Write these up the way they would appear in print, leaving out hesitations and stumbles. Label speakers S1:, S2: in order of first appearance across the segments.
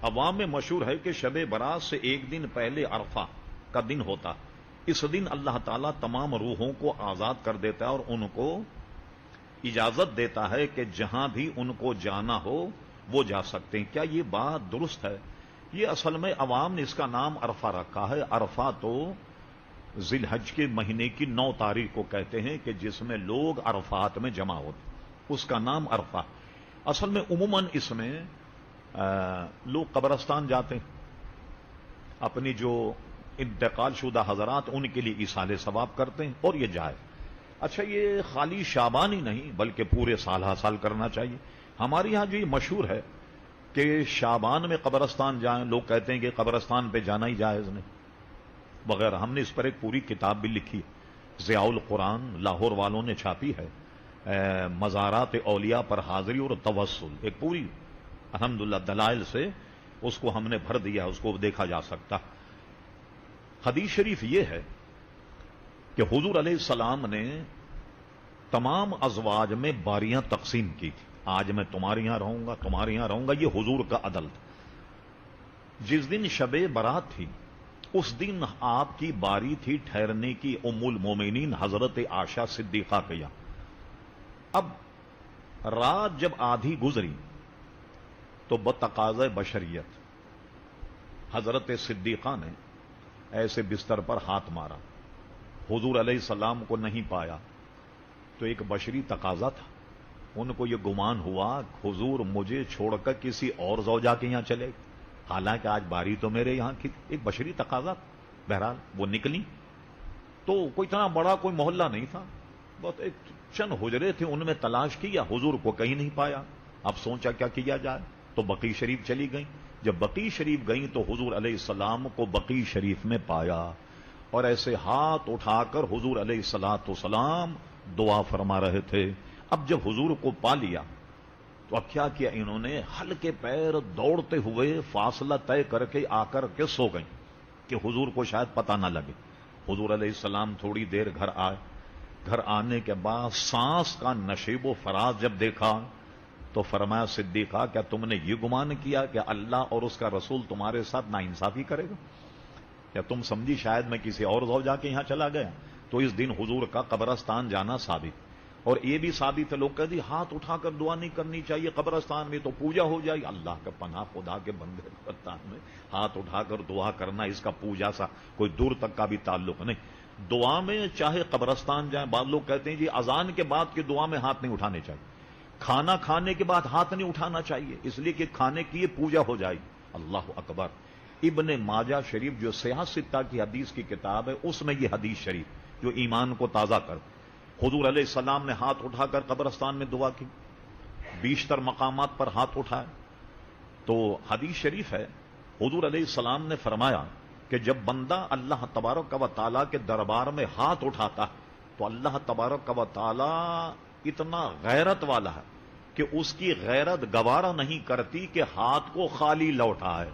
S1: عوام میں مشہور ہے کہ شب برات سے ایک دن پہلے عرفہ کا دن ہوتا. اس دن اللہ تعالیٰ تمام روحوں کو آزاد کر دیتا ہے اور ان کو اجازت دیتا ہے کہ جہاں بھی ان کو جانا ہو وہ جا سکتے ہیں. کیا یہ بات درست ہے؟ یہ اصل میں عوام نے اس کا نام عرفہ رکھا ہے. عرفہ تو ذی الحج کے مہینے کی 9 تاریخ کو کہتے ہیں کہ جس میں لوگ عرفات میں جمع ہوتے، اس کا نام عرفہ. اصل میں عموماً اس میں لوگ قبرستان جاتے ہیں، اپنی جو انتقال شدہ حضرات ان کے لیے ایصال ثواب کرتے ہیں اور یہ جائے. اچھا، یہ خالی شعبان ہی نہیں بلکہ پورے سال ہر سال کرنا چاہیے. ہمارے یہاں جو یہ مشہور ہے کہ شعبان میں قبرستان جائیں، لوگ کہتے ہیں کہ قبرستان پہ جانا ہی جائز نہیں وغیرہ. ہم نے اس پر ایک پوری کتاب بھی لکھی، ضیاء القرآن لاہور والوں نے چھاپی ہے، مزارات اولیاء پر حاضری اور توسل، ایک پوری الحمدللہ دلائل سے اس کو ہم نے بھر دیا، اس کو دیکھا جا سکتا. حدیث شریف یہ ہے کہ حضور علیہ السلام نے تمام ازواج میں باریاں تقسیم کی تھی. آج میں تمہارے یہاں رہوں گا، تمہارے یہاں رہوں گا، یہ حضور کا عدل تھا. جس دن شب برات تھی اس دن آپ کی باری تھی ٹھہرنے کی ام المومنین حضرت عائشہ صدیقہ کے یہاں. اب رات جب آدھی گزری تو بتقاضۂ بشریت حضرت صدیقہ نے ایسے بستر پر ہاتھ مارا، حضور علیہ السلام کو نہیں پایا. تو ایک بشری تقاضا تھا، ان کو یہ گمان ہوا حضور مجھے چھوڑ کر کسی اور زوجہ کے یہاں چلے، حالانکہ آج باری تو میرے یہاں کی. ایک بشری تقاضا تھا. بہرحال وہ نکلی تو کوئی اتنا بڑا کوئی محلہ نہیں تھا، بہت ایک چند حجرے تھے، ان میں تلاش کیا، حضور کو کہیں نہیں پایا. اب سوچا کیا کیا جائے، تو بقیع شریف چلی گئیں. جب بقیع شریف گئیں تو حضور علیہ السلام کو بقیع شریف میں پایا اور ایسے ہاتھ اٹھا کر حضور علیہ الصلوۃ والسلام دعا فرما رہے تھے. اب جب حضور کو پا لیا تو اب کیا کیا انہوں نے، ہلکے پیر دوڑتے ہوئے فاصلہ طے کر کے آ کر کے سو گئیں کہ حضور کو شاید پتہ نہ لگے. حضور علیہ السلام تھوڑی دیر گھر آئے. گھر آنے کے بعد سانس کا نشیب و فراز جب دیکھا تو فرمایا صدیقہ کیا تم نے یہ گمان کیا کہ اللہ اور اس کا رسول تمہارے ساتھ ناانصافی کرے گا؟ یا تم سمجھی شاید میں کسی اور زوجہ کے یہاں چلا گیا؟ تو اس دن حضور کا قبرستان جانا ثابت. اور یہ بھی ثابت ہے، لوگ کہتے ہیں ہاتھ اٹھا کر دعا نہیں کرنی چاہیے قبرستان میں تو پوجا ہو جائے. اللہ کا پناہ، خدا کے بندے، قبرستان میں ہاتھ اٹھا کر دعا کرنا اس کا پوجا سا کوئی دور تک کا بھی تعلق نہیں. دعا میں چاہے قبرستان جائیں، بعض لوگ کہتے ہیں جی اذان کے بعد کی دعا میں ہاتھ نہیں اٹھانے چاہیے، کھانا کھانے کے بعد ہاتھ نہیں اٹھانا چاہیے اس لیے کہ کھانے کی یہ پوجا ہو جائے. اللہ اکبر. ابن ماجہ شریف جو سیاح ستہ کی حدیث کی کتاب ہے اس میں یہ حدیث شریف جو ایمان کو تازہ کر، حضور علیہ السلام نے ہاتھ اٹھا کر قبرستان میں دعا کی، بیشتر مقامات پر ہاتھ اٹھائے. تو حدیث شریف ہے حضور علیہ السلام نے فرمایا کہ جب بندہ اللہ تبارک و تعالیٰ کے دربار میں ہاتھ اٹھاتا ہے تو اللہ تبارک و تعالیٰ اتنا غیرت والا ہے کہ اس کی غیرت گوارا نہیں کرتی کہ ہاتھ کو خالی لوٹائے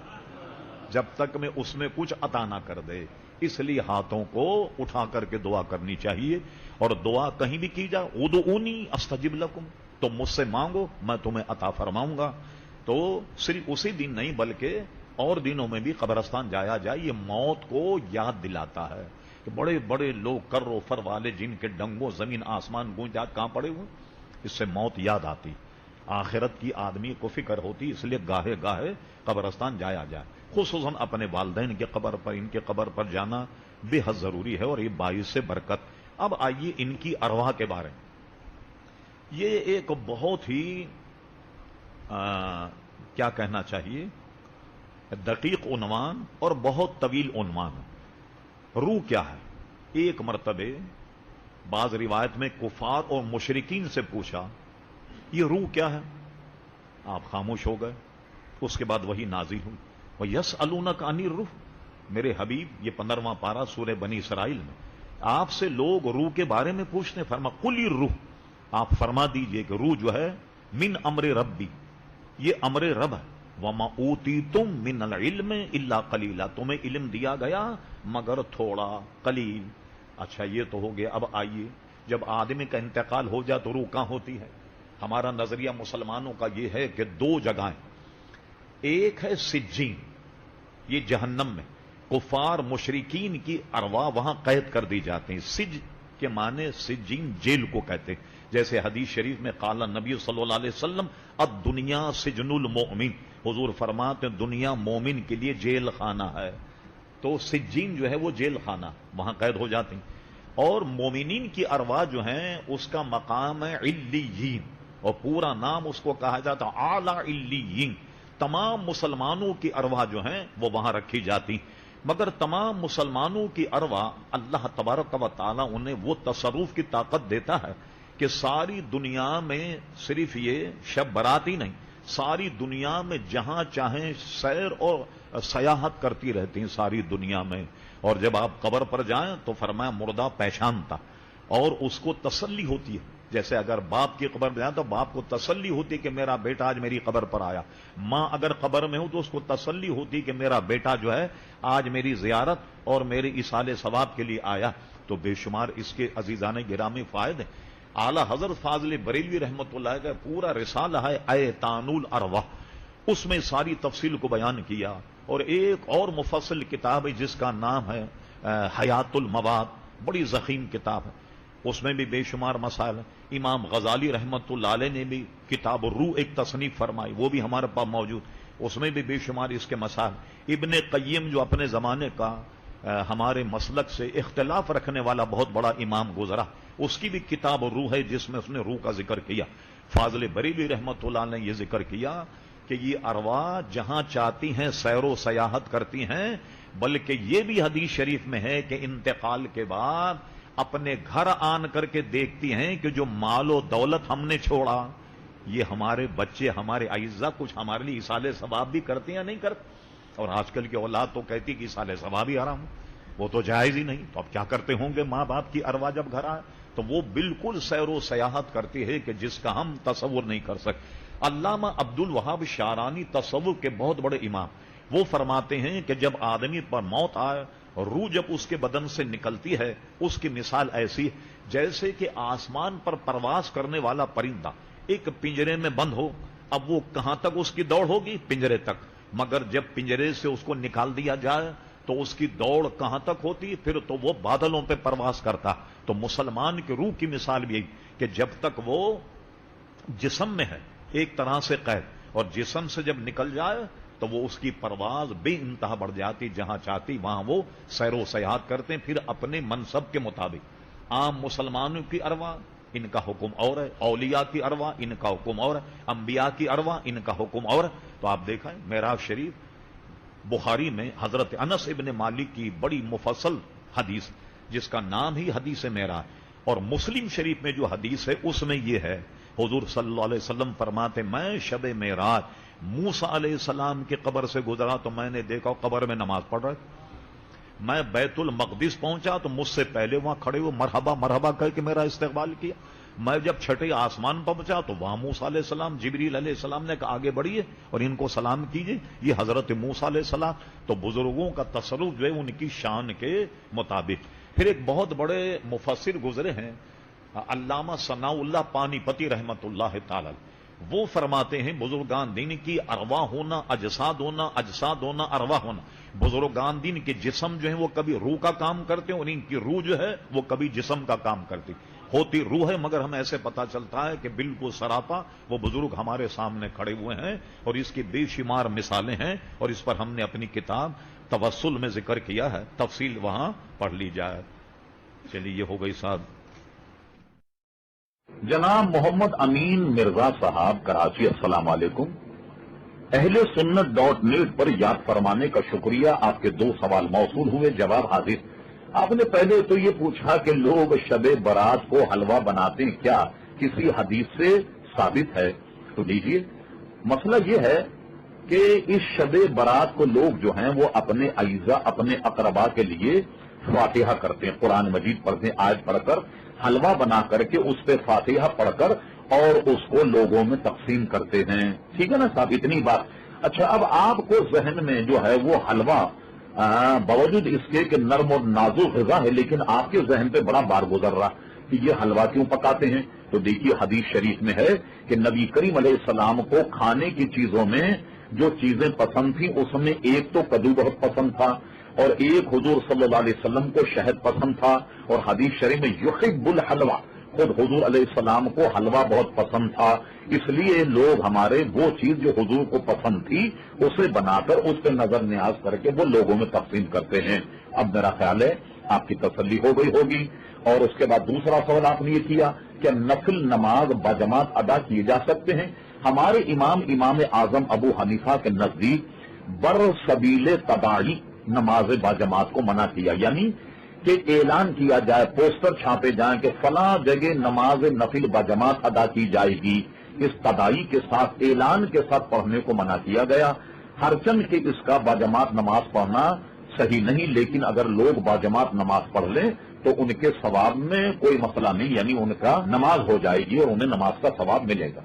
S1: جب تک میں اس میں کچھ عطا نہ کر دے. اس لیے ہاتھوں کو اٹھا کر کے دعا کرنی چاہیے. اور دعا کہیں بھی کی جائے، ادعونی استجب لکم، تم مجھ سے مانگو میں تمہیں عطا فرماؤں گا. تو صرف اسی دن نہیں بلکہ اور دنوں میں بھی قبرستان جایا جائے. یہ موت کو یاد دلاتا ہے کہ بڑے بڑے لوگ کر و فر والے جن کے ڈنگوں زمین آسمان گونجات کہاں پڑے ہوئے، اس سے موت یاد آتی، آخرت کی آدمی کو فکر ہوتی. اس لیے گاہے گاہے قبرستان جایا جائے، خصوصاً اپنے والدین کے قبر پر، ان کے قبر پر جانا بے حد ضروری ہے اور یہ باعث سے برکت. اب آئیے ان کی ارواح کے بارے میں. یہ ایک بہت ہی کیا کہنا چاہیے دقیق عنوان اور بہت طویل عنوان ہے. روح کیا ہے؟ ایک مرتبہ بعض روایت میں کفار اور مشرکین سے پوچھا یہ روح کیا ہے؟ آپ خاموش ہو گئے. اس کے بعد وہی نازل ہوئی، وَيَسْأَلُونَكَ عَنِ الرُّوحِ. میرے حبیب یہ 15واں پارہ سورہ بنی اسرائیل میں آپ سے لوگ روح کے بارے میں پوچھتے ہیں. فرما قُلِ الرُّوحُ، آپ فرما دیجئے کہ روح جو ہے من امر ربی، یہ امر رب ہے. وَمَا أُوتِيتُم مِّنَ الْعِلْمِ إِلَّا قَلِيلًا، تمہیں علم دیا گیا مگر تھوڑا، قلیل. اچھا یہ تو ہو گیا. اب آئیے جب آدمی کا انتقال ہو جائے تو روح کہاں ہوتی ہے؟ ہمارا نظریہ مسلمانوں کا یہ ہے کہ 2 جگہیں، ایک ہے سجین، یہ جہنم میں کفار مشرکین کی ارواح وہاں قید کر دی جاتی ہیں. سج کے معنی سجین جیل کو کہتے ہیں. جیسے حدیث شریف میں قال نبی صلی اللہ علیہ وسلم الدنیا سجن المؤمن، حضور فرماتے ہیں دنیا مومن کے لیے جیل خانہ ہے. تو سجین جو ہے وہ جیل خانہ، وہاں قید ہو جاتی ہیں. اور مومنین کی ارواح جو ہیں اس کا مقام ہے علیین، اور پورا نام اس کو کہا جاتا ہے اعلی علیین. تمام مسلمانوں کی ارواح جو ہیں وہ وہاں رکھی جاتی، مگر تمام مسلمانوں کی ارواح اللہ تبارک و تعالی انہیں وہ تصرف کی طاقت دیتا ہے کہ ساری دنیا میں صرف یہ شب برات ہی نہیں، ساری دنیا میں جہاں چاہیں سیر اور سیاحت کرتی رہتی ہیں ساری دنیا میں. اور جب آپ قبر پر جائیں تو فرمایا مردہ پہچانتا، اور اس کو تسلی ہوتی ہے. جیسے اگر باپ کی قبر میں جائیں تو باپ کو تسلی ہوتی کہ میرا بیٹا آج میری قبر پر آیا. ماں اگر قبر میں ہو تو اس کو تسلی ہوتی کہ میرا بیٹا جو ہے آج میری زیارت اور میرے ایصال ثواب کے لیے آیا. تو بے شمار اس کے عزیزان گرامی فائدے. اعلی حضرت فاضل بریلوی رحمۃ اللہ کا پورا رسالہ ہے ایتان الارواح، اس میں ساری تفصیل کو بیان کیا. اور ایک اور مفصل کتاب ہے جس کا نام ہے حیات المواد، بڑی ضخیم کتاب ہے، اس میں بھی بے شمار مسائل ہیں. امام غزالی رحمۃ اللہ علیہ نے بھی کتاب الروح ایک تصنیف فرمائی، وہ بھی ہمارے پاس موجود، اس میں بھی بے شمار اس کے مسائل. ابن قیم جو اپنے زمانے کا ہمارے مسلک سے اختلاف رکھنے والا بہت بڑا امام گزرا، اس کی بھی کتاب الروح ہے جس میں اس نے روح کا ذکر کیا. فاضل بریلوی رحمۃ اللہ نے یہ ذکر کیا کہ یہ ارواح جہاں چاہتی ہیں سیر و سیاحت کرتی ہیں، بلکہ یہ بھی حدیث شریف میں ہے کہ انتقال کے بعد اپنے گھر آن کر کے دیکھتی ہیں کہ جو مال و دولت ہم نے چھوڑا، یہ ہمارے بچے ہمارے اعزا کچھ ہمارے لیے ایصال ثواب بھی کرتے یا نہیں کرتے. اور آج کل کی اولاد تو کہتی کہ ایصال ثواب ہی حرام، وہ تو جائز ہی نہیں. تو اب کیا کرتے ہوں گے ماں باپ کی ارواح جب گھر آئے؟ تو وہ بالکل سیر و سیاحت کرتی ہے کہ جس کا ہم تصور نہیں کر سکتے. علامہ عبد الوہاب شعرانی تصوف کے بہت بڑے امام، وہ فرماتے ہیں کہ جب آدمی پر موت آئے اور روح جب اس کے بدن سے نکلتی ہے، اس کی مثال ایسی جیسے کہ آسمان پر پرواز کرنے والا پرندہ ایک پنجرے میں بند ہو. اب وہ کہاں تک اس کی دوڑ ہوگی؟ پنجرے تک. مگر جب پنجرے سے اس کو نکال دیا جائے تو اس کی دوڑ کہاں تک ہوتی؟ پھر تو وہ بادلوں پہ پرواز کرتا. تو مسلمان کی روح کی مثال بھی کہ جب تک وہ جسم میں ہے ایک طرح سے قید، اور جسم سے جب نکل جائے تو وہ اس کی پرواز بے انتہا بڑھ جاتی، جہاں چاہتی وہاں وہ سیر و سیاحت کرتے ہیں، پھر اپنے منصب کے مطابق. عام مسلمانوں کی ارواح ان کا حکم اور ہے، اولیاء کی ارواح ان کا حکم اور ہے، انبیاء کی ارواح ان کا حکم اور ہے. تو آپ دیکھیں معراج شریف بخاری میں حضرت انس ابن مالک کی بڑی مفصل حدیث جس کا نام ہی حدیث معراج، اور مسلم شریف میں جو حدیث ہے اس میں یہ ہے حضور صلی اللہ علیہ وسلم فرماتے میں شب معراج موسیٰ علیہ السلام کی قبر سے گزرا تو میں نے دیکھا قبر میں نماز پڑھ رہے. میں بیت المقدس پہنچا تو مجھ سے پہلے وہاں کھڑے ہوئے مرحبا مرحبا کہہ کے میرا استقبال کیا. میں جب چھٹے آسمان پہنچا تو وہاں موسیٰ علیہ السلام جبریل علیہ السلام نے کہا آگے بڑھیے اور ان کو سلام کیجیے. یہ حضرت موسیٰ علیہ السلام. تو بزرگوں کا تصرف جو ہے ان کی شان کے مطابق. پھر ایک بہت بڑے مفسر گزرے ہیں علامہ ثناء اللہ پانی پتی رحمت اللہ تعالی، وہ فرماتے ہیں بزرگان دین کی ارواح ہونا، اجساد ہونا، اجساد ہونا، ارواح ہونا. بزرگان دین کے جسم جو ہیں وہ کبھی روح کا کام کرتے ہیں اور ان کی روح جو ہے وہ کبھی جسم کا کام کرتی. ہوتی روح ہے مگر ہمیں ایسے پتا چلتا ہے کہ بالکل سراپا وہ بزرگ ہمارے سامنے کھڑے ہوئے ہیں اور اس کی بے شمار مثالیں ہیں، اور اس پر ہم نے اپنی کتاب توسل میں ذکر کیا ہے، تفصیل وہاں پڑھ لی جائے. چلیے یہ ہو گئی صاحب.
S2: جناب محمد امین مرزا صاحب کراچی، السلام علیکم. اہل سنت.نیٹ پر یاد فرمانے کا شکریہ. آپ کے 2 سوال موصول ہوئے، جواب حاضر. آپ نے پہلے تو یہ پوچھا کہ لوگ شب برات کو حلوہ بناتے ہیں، کیا کسی حدیث سے ثابت ہے؟ تو لیجیے، مسئلہ یہ ہے کہ اس شب برات کو لوگ جو ہیں وہ اپنے اعزا، اپنے اقربا کے لیے فاتحہ کرتے ہیں، قرآن مجید پڑھتے ہیں، آیت پڑھ کر حلوہ بنا کر کے اس پہ فاتحہ پڑھ کر اور اس کو لوگوں میں تقسیم کرتے ہیں. ٹھیک ہے نا صاحب، اتنی بات. اچھا، اب آپ کو ذہن میں جو ہے وہ حلوہ باوجود اس کے کہ نرم اور نازک غذا ہے، لیکن آپ کے ذہن پہ بڑا بار گزر رہا کہ یہ حلوہ کیوں پکاتے ہیں. تو دیکھیے حدیث شریف میں ہے کہ نبی کریم علیہ السلام کو کھانے کی چیزوں میں جو چیزیں پسند تھیں اس میں ایک تو کدو بہت پسند تھا، اور ایک حضور صلی اللہ علیہ وسلم کو شہد پسند تھا، اور حدیث شریف میں یحب الحلوہ، خود حضور علیہ السلام کو حلوہ بہت پسند تھا، اس لیے لوگ ہمارے وہ چیز جو حضور کو پسند تھی اسے بنا کر اس پہ نظر نیاز کر کے وہ لوگوں میں تقسیم کرتے ہیں۔ اب میرا خیال ہے آپ کی تسلی ہو گئی ہوگی۔ اور اس کے بعد دوسرا سوال آپ نے یہ کیا کہ نفل نماز باجماعت ادا کیے جا سکتے ہیں۔ ہمارے امام اعظم ابو حنیفہ کے نزدیک بر سبیل تباہی نماز باجماعت کو منع کیا، یعنی کہ اعلان کیا جائے، پوسٹر چھاپے جائیں کہ فلاں جگہ نماز نفل باجماعت ادا کی جائے گی، اس تدائی کے ساتھ اعلان کے ساتھ پڑھنے کو منع کیا گیا۔ ہرچند کہ اس کا باجماعت نماز پڑھنا صحیح نہیں، لیکن اگر لوگ باجماعت نماز پڑھ لیں تو ان کے ثواب میں کوئی مسئلہ نہیں، یعنی ان کا نماز ہو جائے گی اور انہیں نماز کا ثواب ملے گا۔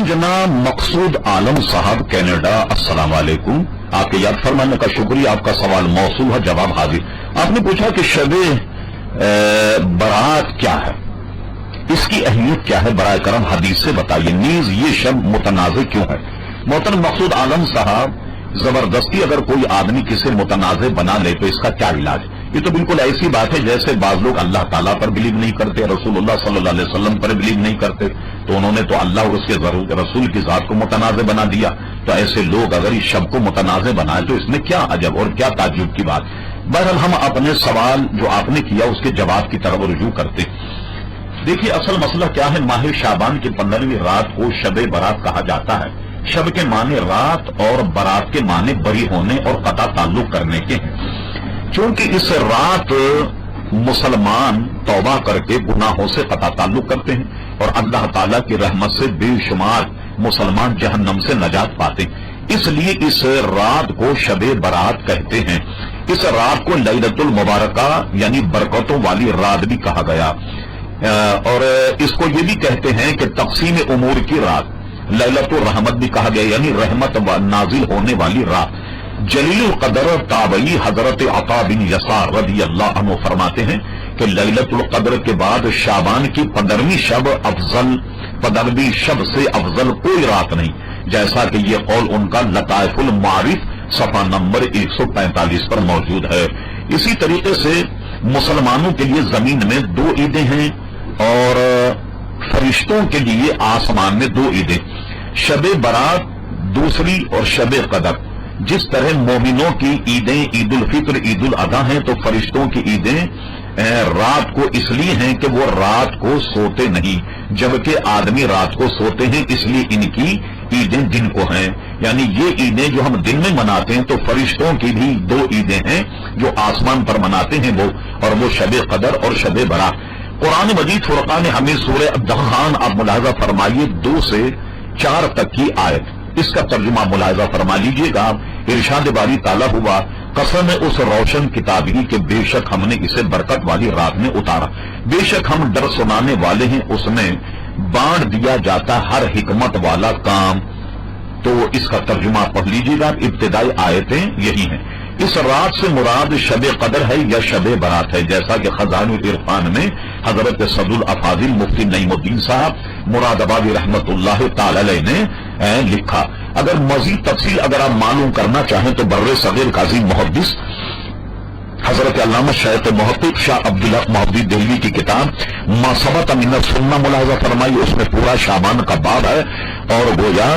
S3: جناب مقصود عالم صاحب کینیڈا، السلام علیکم، آپ کے یاد فرمانے کا شکریہ، آپ کا سوال موصول ہے، جواب حاضر۔ آپ نے پوچھا کہ شب برات کیا ہے، اس کی اہمیت کیا ہے، برائے کرم حدیث سے بتائیے، نیز یہ شب متنازع کیوں ہے۔ محترم مقصود عالم صاحب، زبردستی اگر کوئی آدمی کسی متنازع بنا لے تو اس کا کیا علاج؟ یہ تو بالکل ایسی بات ہے جیسے بعض لوگ اللہ تعالیٰ پر بلیو نہیں کرتے، رسول اللہ صلی اللہ علیہ وسلم پر بلیو نہیں کرتے، تو انہوں نے تو اللہ اور اس کے رسول کی ذات کو متنازع بنا دیا۔ تو ایسے لوگ اگر اس شب کو متنازع بنائے تو اس میں کیا عجب اور کیا تعجب کی بات۔ بہرحال ہم اپنے سوال جو آپ نے کیا اس کے جواب کی طرف رجوع کرتے۔ دیکھیے اصل مسئلہ کیا ہے، ماہ شعبان کی 15ویں رات کو شب برات کہا جاتا ہے۔ شب کے معنی رات اور برات کے معنی بری ہونے اور قطع تعلق کرنے کے ہیں۔ چونکہ اس رات مسلمان توبہ کر کے گناہوں سے قطع تعلق کرتے ہیں اور اللہ تعالیٰ کی رحمت سے بے شمار مسلمان جہنم سے نجات پاتے ہیں، اس لیے اس رات کو شب برات کہتے ہیں۔ اس رات کو لیلۃ المبارکہ یعنی برکتوں والی رات بھی کہا گیا، اور اس کو یہ بھی کہتے ہیں کہ تقسیم امور کی رات، لیلۃ الرحمت بھی کہا گیا یعنی رحمت نازل ہونے والی رات۔ جلیل القدر تابعی حضرت عطا بن یسار رضی اللہ عنہ فرماتے ہیں کہ لیلۃ القدر کے بعد شعبان کی 15ویں شب افضل، 15ویں شب سے افضل کوئی رات نہیں، جیسا کہ یہ قول ان کا لطائف المعارف صفحہ نمبر 145 پر موجود ہے۔ اسی طریقے سے مسلمانوں کے لیے زمین میں 2 عیدیں ہیں اور فرشتوں کے لیے آسمان میں 2 عیدیں، شب برات دوسری اور شب قدر۔ جس طرح مومنوں کی عیدیں عید الفطر عید الاضحیٰ ہیں تو فرشتوں کی عیدیں رات کو اس لیے ہیں کہ وہ رات کو سوتے نہیں، جبکہ آدمی رات کو سوتے ہیں، اس لیے ان کی عیدیں دن کو ہیں۔ یعنی یہ عیدیں جو ہم دن میں مناتے ہیں تو فرشتوں کی بھی 2 عیدیں ہیں جو آسمان پر مناتے ہیں وہ، اور وہ شب قدر اور شب برات۔ قرآن مجید فرقان حمید سورہ الدخان آپ ملاحظہ فرمائیے 2 سے 4 تک کی آیت، اس کا ترجمہ ملاحظہ فرما لیجئے گا۔ ارشاد باری تعالیٰ ہوا، قسم اس روشن کتاب کی کہ بے شک ہم نے اسے برکت والی رات میں اتارا، بے شک ہم ڈر سنانے والے ہیں، اس میں بانٹ دیا جاتا ہر حکمت والا کام۔ تو اس کا ترجمہ پڑھ لیجئے گا، ابتدائی آیتیں یہی ہیں۔ اس رات سے مراد شب قدر ہے یا شب برات ہے، جیسا کہ خزانہ العرفان میں حضرت صدر الافاضل مفتی نعیم الدین صاحب مراد آبادی رحمت اللہ تعالی علیہ نے لکھا۔ اگر مزید تفصیل اگر آپ معلوم کرنا چاہیں تو بر صغیر قاضی محدث حضرت علامہ شیخ محقق شاہ عبدالحق محدث دہلوی کی کتاب ما ثبت من السنہ ملاحظہ فرمائی، اس میں پورا شعبان کا باب ہے اور گویا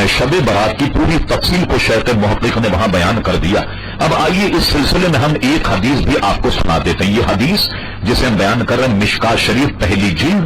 S3: شب برات کی پوری تفصیل کو شیخ محقق نے وہاں بیان کر دیا۔ اب آئیے اس سلسلے میں ہم ایک حدیث بھی آپ کو سنا دیتے ہیں۔ یہ حدیث جسے ہم بیان کر رہے ہیں مشکاۃ شریف پہلی جلد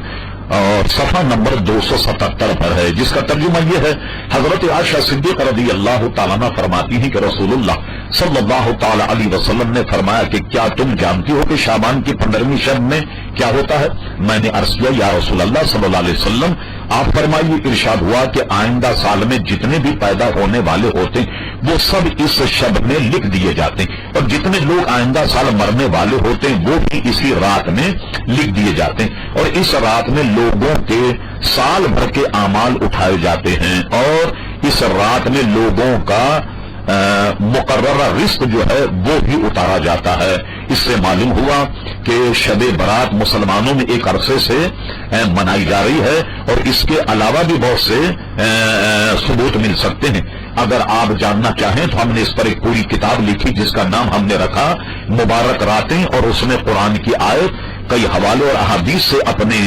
S3: اور صفحہ نمبر 277 پر ہے، جس کا ترجمہ یہ ہے، حضرت عائشہ صدیقہ رضی اللہ تعالیٰ عنہ فرماتی ہیں کہ رسول اللہ صلی اللہ تعالی علیہ وسلم نے فرمایا کہ کیا تم جانتی ہو کہ شعبان کی 15ویں شب میں کیا ہوتا ہے؟ میں نے عرض کیا یا رسول اللہ صلی اللہ علیہ وسلم آپ فرمائیے۔ ارشاد ہوا کہ آئندہ سال میں جتنے بھی پیدا ہونے والے ہوتے ہیں وہ سب اس شب میں لکھ دیے جاتے ہیں، اور جتنے لوگ آئندہ سال مرنے والے ہوتے ہیں وہ بھی اسی رات میں لکھ دیے جاتے ہیں، اور اس رات میں لوگوں کے سال بھر کے اعمال اٹھائے جاتے ہیں، اور اس رات میں لوگوں کا مقررہ رزق جو ہے وہ بھی اتارا جاتا ہے۔ اس سے معلوم ہوا کہ شب برات مسلمانوں میں ایک عرصے سے منائی جا رہی ہے، اور اس کے علاوہ بھی بہت سے ثبوت مل سکتے ہیں۔ اگر آپ جاننا چاہیں تو ہم نے اس پر ایک پوری کتاب لکھی جس کا نام ہم نے رکھا مبارک راتیں، اور اس میں قرآن کی آیت، کئی حوالے اور احادیث سے اپنے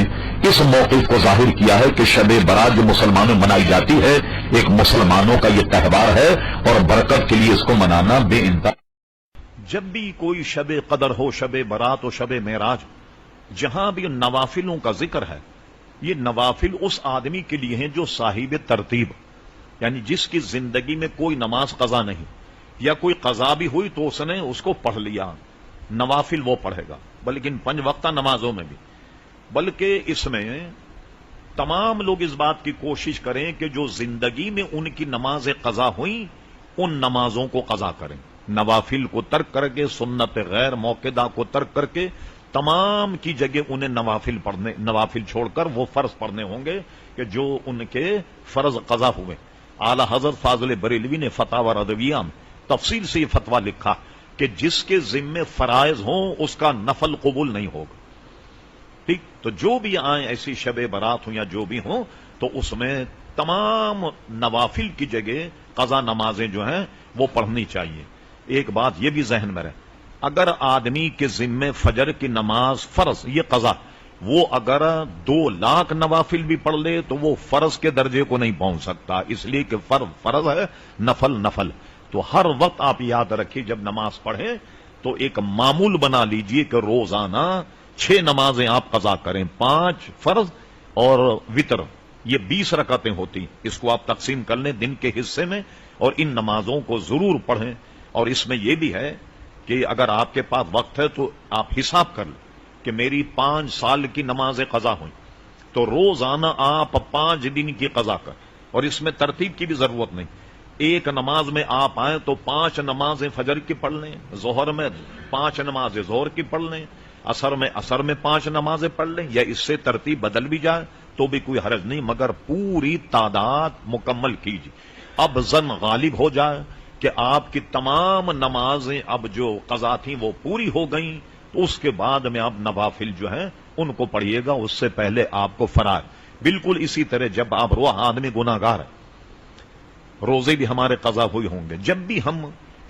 S3: اس موقف کو ظاہر کیا ہے کہ شب برات جو مسلمانوں میں منائی جاتی ہے ایک مسلمانوں کا یہ تہوار ہے، اور برکت کے لیے اس کو منانا بے انتہا۔
S1: جب بھی کوئی شب قدر ہو، شب برات ہو، شب معراج، جہاں بھی نوافلوں کا ذکر ہے، یہ نوافل اس آدمی کے لیے ہیں جو صاحب ترتیب، یعنی جس کی زندگی میں کوئی نماز قضا نہیں، یا کوئی قضا بھی ہوئی تو اس نے اس کو پڑھ لیا، نوافل وہ پڑھے گا، بلکہ 5 وقتہ نمازوں میں بھی۔ بلکہ اس میں تمام لوگ اس بات کی کوشش کریں کہ جو زندگی میں ان کی نمازیں قضا ہوئیں ان نمازوں کو قضا کریں، نوافل کو ترک کر کے، سنت غیر موقدہ کو ترک کر کے، تمام کی جگہ انہیں نوافل چھوڑ کر وہ فرض پڑھنے ہوں گے کہ جو ان کے فرض قضا ہوئے۔ اعلی حضرت فاضل بریلوی نے فتاوی رضویہ میں تفصیل سے یہ فتویٰ لکھا کہ جس کے ذمے فرائض ہوں اس کا نفل قبول نہیں ہوگا۔ ٹھیک، تو جو بھی آئیں ایسی شب برات ہوں یا جو بھی ہوں تو اس میں تمام نوافل کی جگہ قضا نمازیں جو ہیں وہ پڑھنی چاہیے۔ ایک بات یہ بھی ذہن میں رہے، اگر آدمی کے ذمے فجر کی نماز فرض یہ قضا، وہ اگر 2 لاکھ نوافل بھی پڑھ لے تو وہ فرض کے درجے کو نہیں پہنچ سکتا، اس لیے کہ فرض ہے، نفل نفل۔ تو ہر وقت آپ یاد رکھیے جب نماز پڑھیں تو ایک معمول بنا لیجئے کہ روزانہ 6 نمازیں آپ قضا کریں، 5 فرض اور وتر، یہ 20 رکعتیں ہوتی، اس کو آپ تقسیم کر لیں دن کے حصے میں، اور ان نمازوں کو ضرور پڑھیں۔ اور اس میں یہ بھی ہے کہ اگر آپ کے پاس وقت ہے تو آپ حساب کر لیں کہ میری 5 سال کی نمازیں قضا ہوئیں، تو روزانہ آپ 5 دن کی قضا کر، اور اس میں ترتیب کی بھی ضرورت نہیں، ایک نماز میں آپ آئیں تو 5 نمازیں فجر کی پڑھ لیں، ظہر میں 5 نمازیں ظہر کی پڑھ لیں، عصر میں 5 نمازیں پڑھ لیں، یا اس سے ترتیب بدل بھی جائے تو بھی کوئی حرج نہیں، مگر پوری تعداد مکمل کیجیے۔ اب ظن غالب ہو جائے کہ آپ کی تمام نمازیں اب جو قضا تھیں وہ پوری ہو گئیں تو اس کے بعد میں آپ نوافل جو ہیں ان کو پڑھیے گا، اس سے پہلے آپ کو فرائض۔ بالکل اسی طرح جب آپ آدمی گناہ گار ہے، روزے بھی ہمارے قضا ہوئے ہوں گے، جب بھی ہم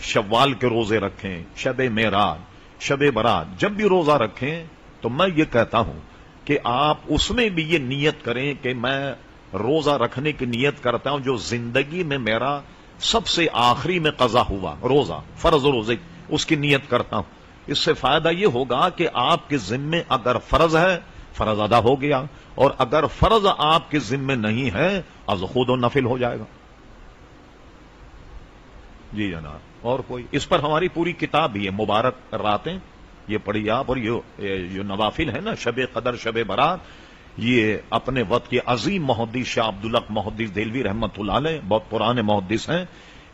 S1: شوال کے روزے رکھیں، شب معراج، شب برات، جب بھی روزہ رکھیں تو میں یہ کہتا ہوں کہ آپ اس میں بھی یہ نیت کریں کہ میں روزہ رکھنے کی نیت کرتا ہوں جو زندگی میں میرا سب سے آخری میں قضا ہوا روزہ، فرض روزے، اس کی نیت کرتا ہوں۔ اس سے فائدہ یہ ہوگا کہ آپ کے ذمے اگر فرض ہے فرض ادا ہو گیا، اور اگر فرض آپ کے ذمے نہیں ہے از خود و نفل ہو جائے گا۔ جی جناب، اور کوئی اس پر ہماری پوری کتاب بھی ہے مبارک راتیں، یہ پڑھی آپ، اور یہ جو نوافل ہے نا شب قدر، شب برات، یہ اپنے وقت کے عظیم محدث شاہ عبدالحق محدث دہلوی رحمۃ اللہ علیہ، بہت پرانے محدث ہیں،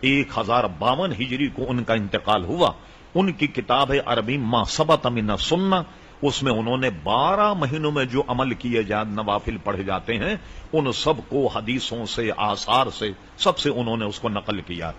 S1: 1052 ہجری کو ان کا انتقال ہوا۔ ان کی کتاب ہے عربی ما ثبت من السنہ، اس میں انہوں نے 12 مہینوں میں جو عمل کیے جاتے نوافل پڑھے جاتے ہیں ان سب کو حدیثوں سے، آثار سے، سب سے انہوں نے اس کو نقل کیا۔